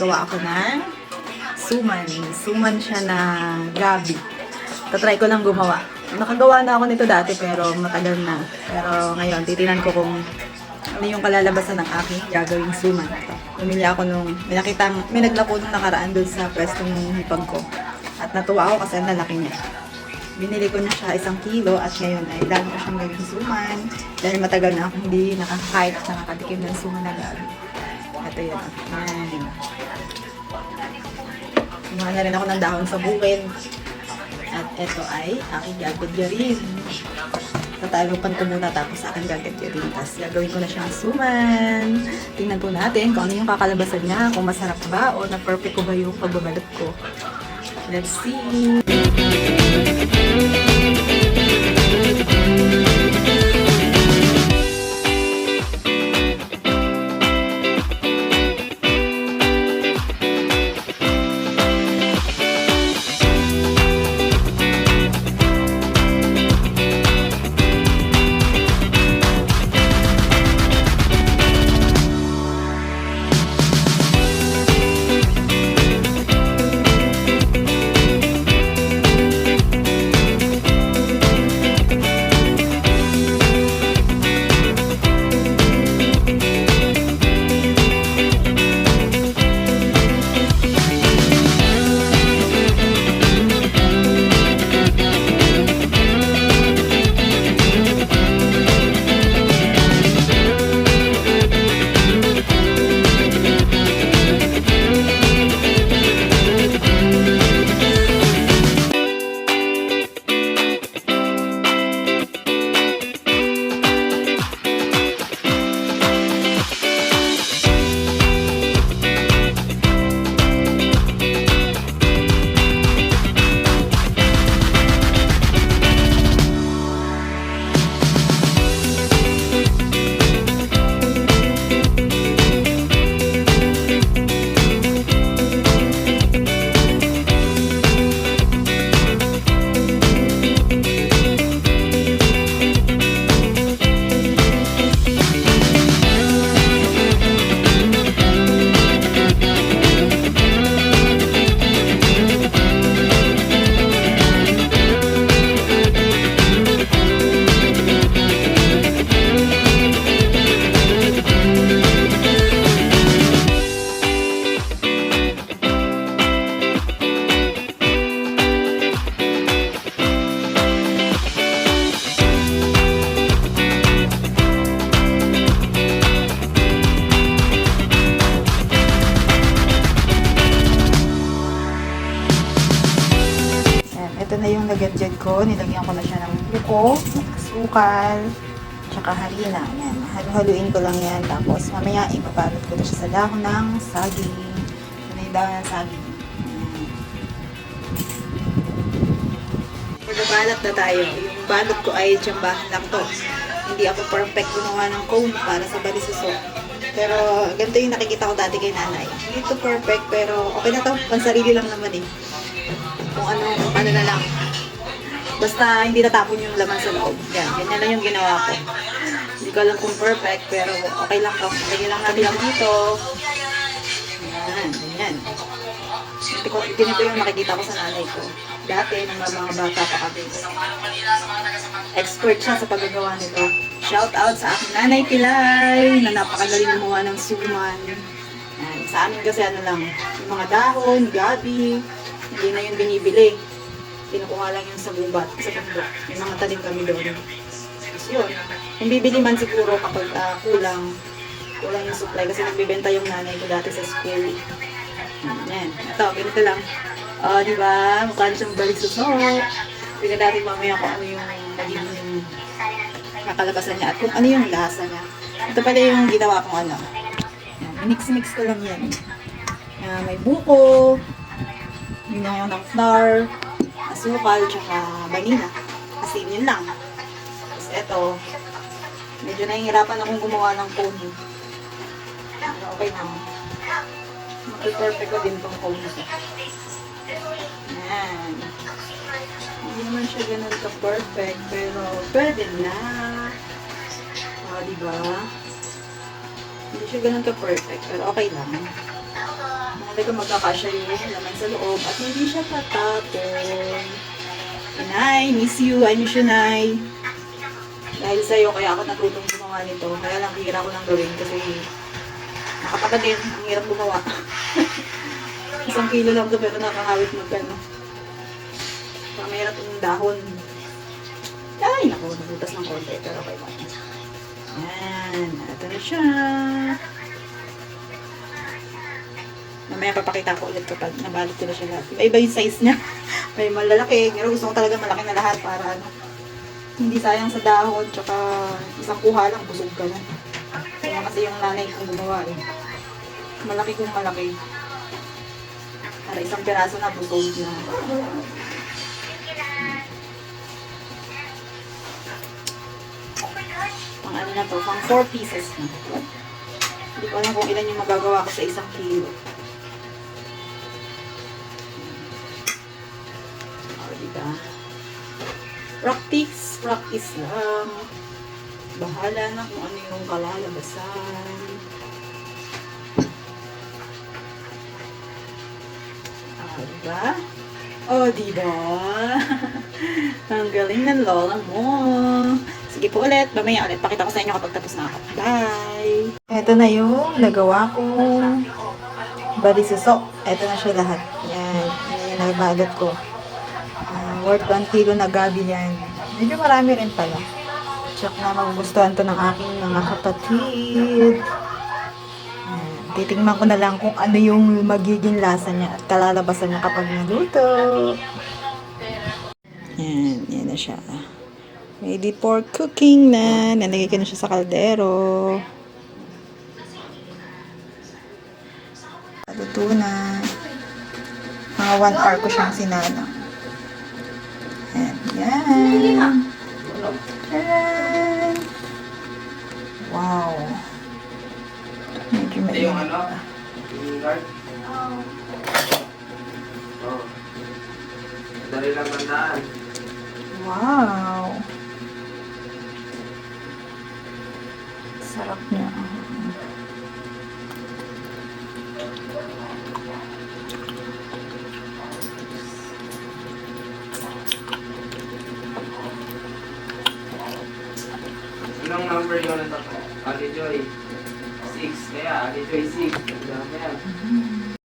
gagawa ako ng suman. Suman siya na gabi. Tatry ko lang gumawa. Nakagawa na ako nito dati pero matagal na. Pero ngayon, titinan ko kung ano yung kalalabasan ng aking gagawing suman. Bumili ako nung, may naglako nung nakaraan doon sa pwesto ng hipag ko. At natuwa ako kasi ang lalaki niya. Binili ko na siya 1 kilo at ngayon ay dami ko siyang gawing suman. Dahil matagal na ako hindi nakakahit at nakakatikim ng suman na gabi. Ito yun. Ayan. Kumuha na rin ako ng dahon sa bukid. At ito ay aking gagadyarin. Tatalupan ko muna tapos aking gagadyarin. Tapos gagawin ko na siyang suman. Tingnan po natin kung ano yung kakalabasan niya. Kung masarap ba o na-perfect ko ba yung pagbabalot ko. Let's see! Ito na yung lagadyan ko. Nilagyan ko na siya ng buko, sukal, tsaka harina. Ayan. Halu-haluin ko lang yan. Tapos mamaya ipabalot ko na siya sa dahon ng saging. Ito na yung dahon ng saging. Magbabalot na tayo. Yung balot ko ay tsambahan lang to. Hindi ako perfect gumawa ng cone para sa balisuso. Pero ganito yung nakikita ko dati kay nanay. Hindi to perfect pero okay na to. Pansarili lang naman eh. Kung ano na lang. Basta hindi natapon yung laman sa loob. Yan, ganyan lang yung ginawa ko. Hindi ko alam kung perfect, pero okay lang to. Lagyan lang natin lang dito. Yan, ganyan. Ganito yung nakikita ko sa nanay ko. Dati, nung mga bata pa kami. Expert siya sa paggagawa nito. Shout out sa aking nanay Pilay, na napakagaling gumawa ng suman. Yan, sa amin kasi ano lang, yung mga dahon, gabi, hindi na yung binibili. Kinukuha lang yung sa gubat, sa bundok. May mga tanim kami doon. So yun. Kung bibili man siguro kapag kulang yung supply. Kasi nagbibenta yung nanay ko dati sa school. Yan. Ito, ganito lang. Di ba? Mukha na siyang balisuso. Tingnan natin mamaya kung ano yung naging kakalabasan niya at kung ano yung lasa niya. Ito pala yung ginawa kong ano. Mix-mix ko lang yan. May buko. Ginagawa ng flour, asukal, tsaka vanilla. Kasi yun lang. Tapos eto, medyo nahihirapan akong gumawa ng cone. Pero okay lang. Perfect ko din tong cone ito. Yan. Hindi naman siya ganun ka-perfect, pero pwede na. Diba? Hindi siya ganun ka-perfect, pero okay lang. Talaga magkakasya yung laman sa loob at hindi siya tatapon. Nay, miss you. I miss you, Nay. Dahil sa'yo, kaya ako natutong gumawa nito. Kaya lang, hira ko nang gawin kasi nakapagod din. Ang hirap gumawa. 1 kilo lang to pero nakakawit magkano. Pamahirap yung dahon. Ay, naku, nabutas ng konti. Pero okay lang. Yan. Ito na siya. Mamaya papakita ko ulit kapag nabalot ko na siya lahat. Iba-iba yung size niya. May malalaki. Pero gusto ko talaga malaki na lahat para ano. Hindi sayang sa dahon. Tsaka isang kuha lang, busog ka na. Kaya kasi yung nanay kong gumawa eh. Malaki kong malaki. Para isang piraso na busog na. Pang ano na to, pang 4 pieces na. Hindi ko alam kung ilan yung magagawa ko sa 1 kilo. O, diba? Practice lang. Bahala na kung ano yung kalalabasan. Diba? Oh, diba? Ang galing ng lola mo. Sige po ulit. Mamaya ulit. Pakita ko sa inyo kapag tapos na ako. Bye! Ito na yung nagawa ko. Barisusok. Ito na siya lahat. Yan. Yan yung nabalot ko. Worth 1 kilo na gabi yan. Medyo marami rin pala. Check na magugustuhan to ng aking mga kapatid. Titingnan ko na lang kung ano yung magiging lasa niya at kalalabasan niya kapag naluto. Yan na siya. Ready for cooking na. Nalagay ko na siya sa kaldero. Luto na. Mga 1 hour ko siyang sinana. Yan. Tcharan! Wow. Medyo mainit. Yung ano? Yung guard? Oo. Dali lang bandaan. Wow. Sarap niya. Anong number yun na ito? Ate Joy? 6. Kaya, Ate Joy 6. Ang dami yan.